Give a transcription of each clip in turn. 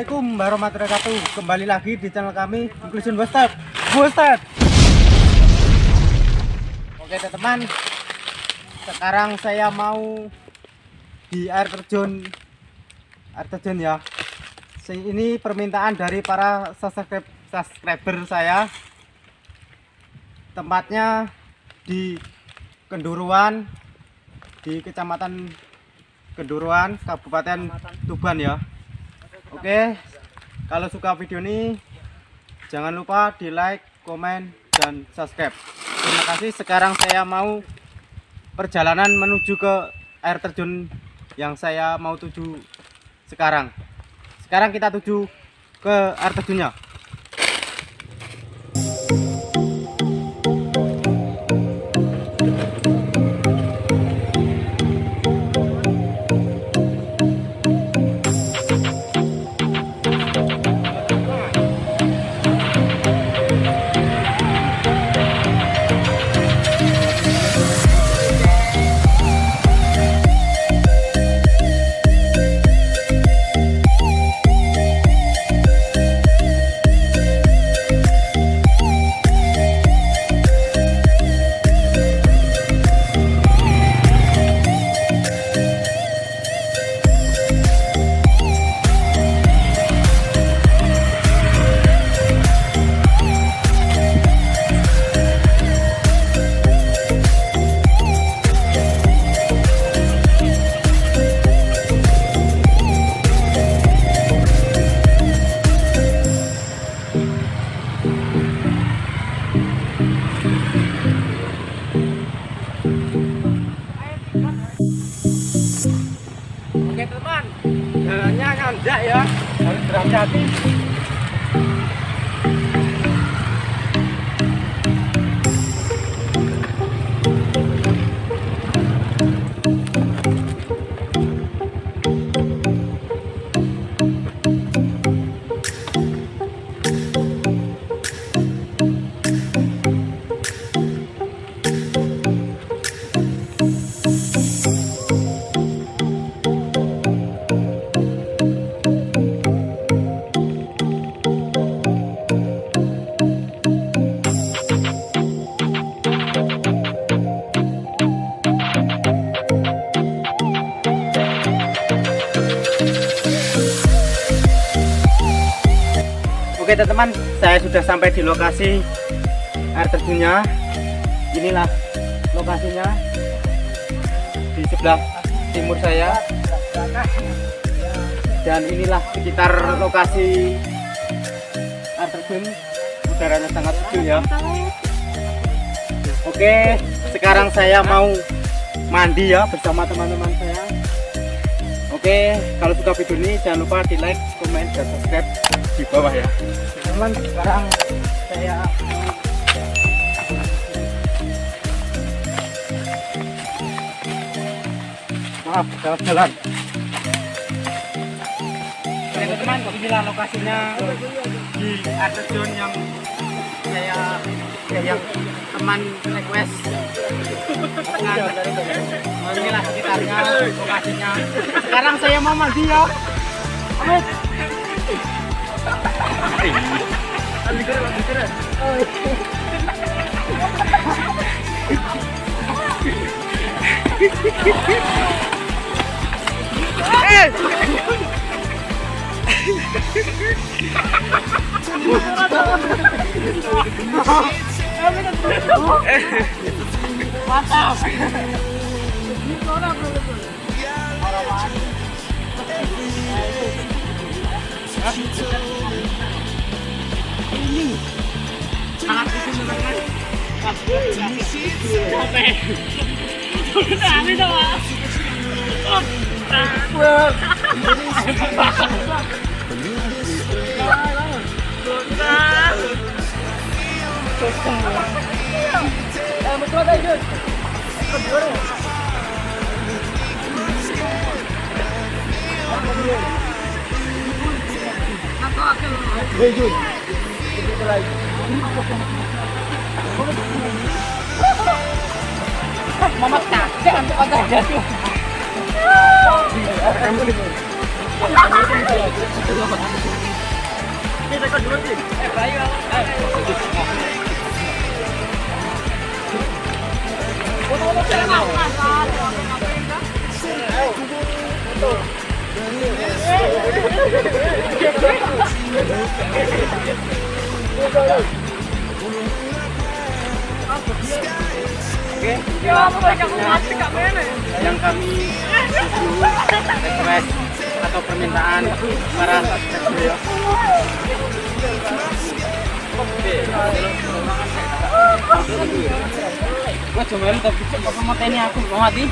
Assalamualaikum warahmatullahi wabarakatuh. Kembali lagi di channel kami Mukhlisin Wostep. Wostep. Oke teman-teman, sekarang saya mau di air terjun ya. Ini permintaan dari para subscriber saya. Tempatnya di Kenduruan, di Kecamatan Kenduruan, Kabupaten Tuban ya. Oke, kalau suka video ini jangan lupa di like, komen, dan subscribe. Terima kasih. Sekarang saya mau perjalanan menuju ke air terjun yang saya mau tuju sekarang. Sekarang kita tuju ke air terjunnya. Oke teman, jalannya nanjak ya, harus berhati-hati. Oke teman-teman, saya sudah sampai di lokasi air terjunnya. Inilah lokasinya di sebelah timur saya. Dan inilah sekitar lokasi air terjun. Udaranya sangat sejuk ya. Oke, sekarang saya mau mandi ya bersama teman-teman saya. Oke, kalau suka video ini jangan lupa di like, komen, dan subscribe di bawah ya. Teman, sekarang saya jalan-jalan. Oke teman, inilah lokasinya di air terjun yang teman request. Inilah sekitarnya lokasinya. Sekarang saya mau mandi ya. Amin. Mantap. Ini sangat disenangkan. Rejun. Mama kakek untuk ada jatuh. Kamu Yang kami request atau permintaan para subscriber ya. Gua coba tapi apa mau tanya aku mau mati.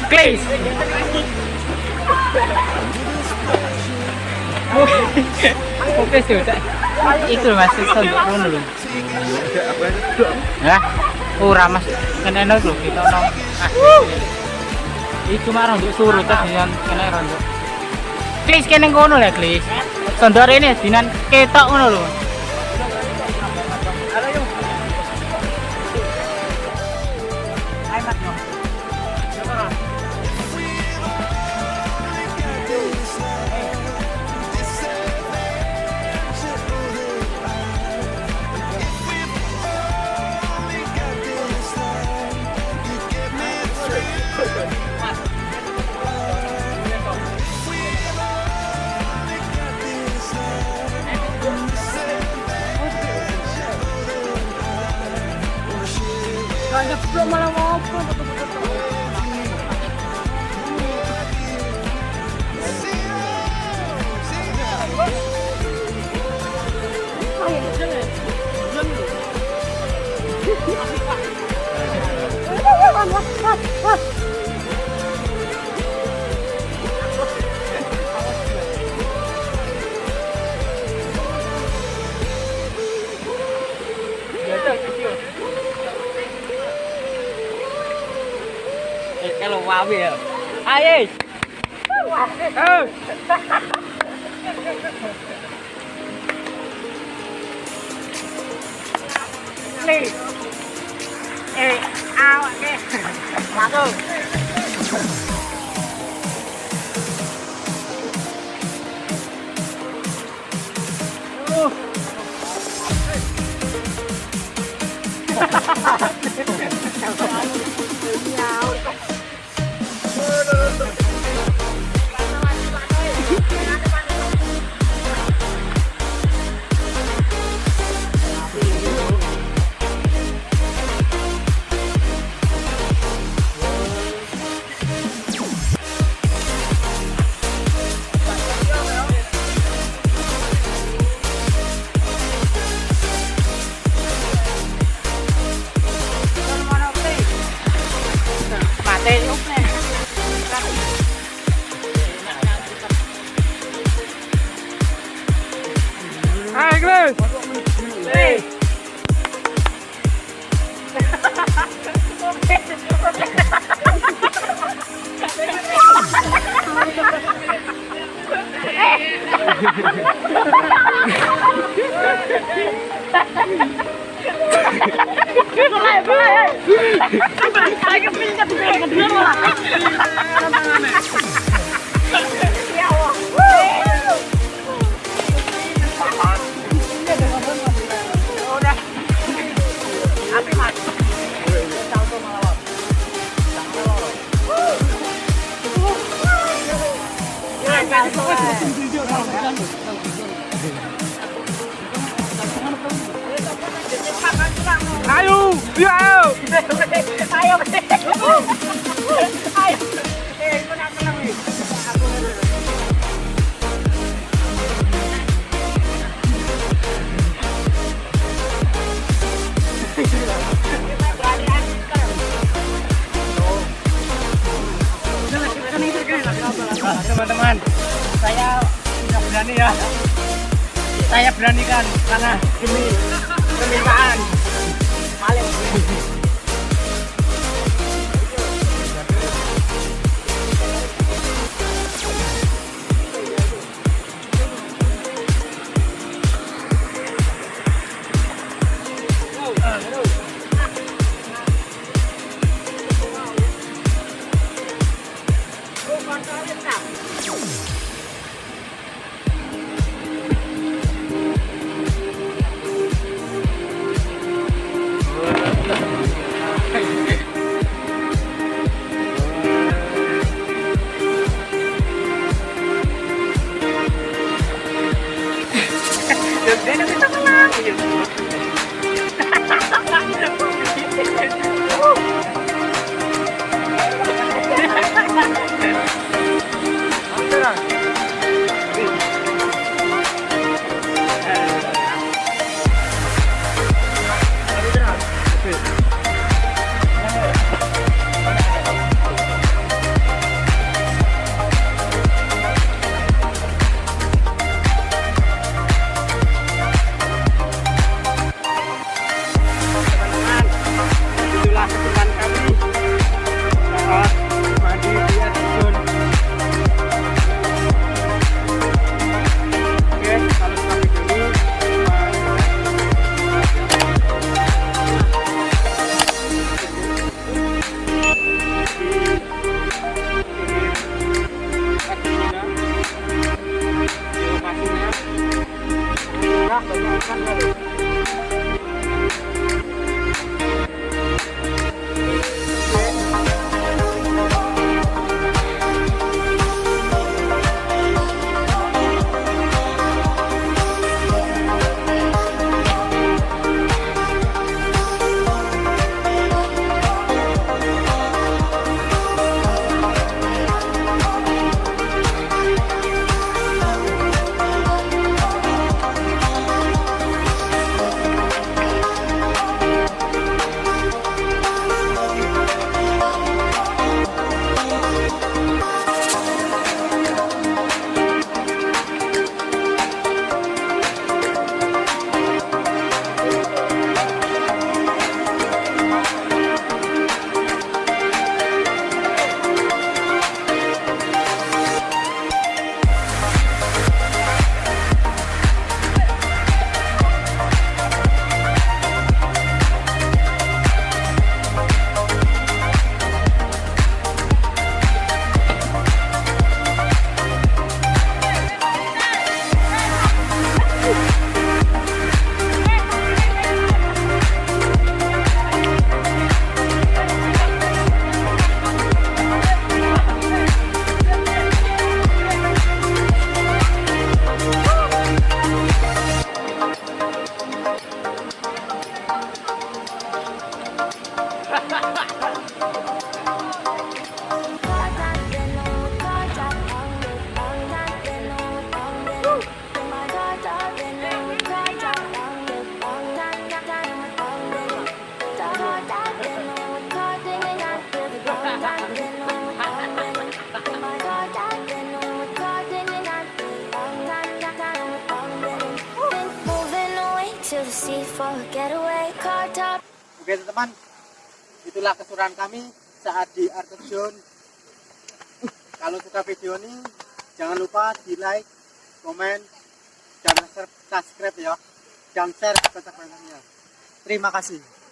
Please. Oke sudah. Itu masih sendok dulu. Ya. Mas kena enak lho kita nong. Iku marang untuk suruh tadi yang kena rondo. Klis kene ngono lah klis. Sendok ini dinan ketok ngono lho. Ada belum malah ngopo. Kalau wawi ya. Ayo. Nih. Awak ke. Masuk. Ayo, ayo, ayo, ayo. teman-teman, saya tidak berani ya. Saya beranikan karena demi permintaan. Paling Oke teman-teman, itulah keseruan kami saat di Terjun. Kalau suka video ini, jangan lupa di like, komen, dan subscribe ya, dan share sebanyak-banyaknya. Terima kasih.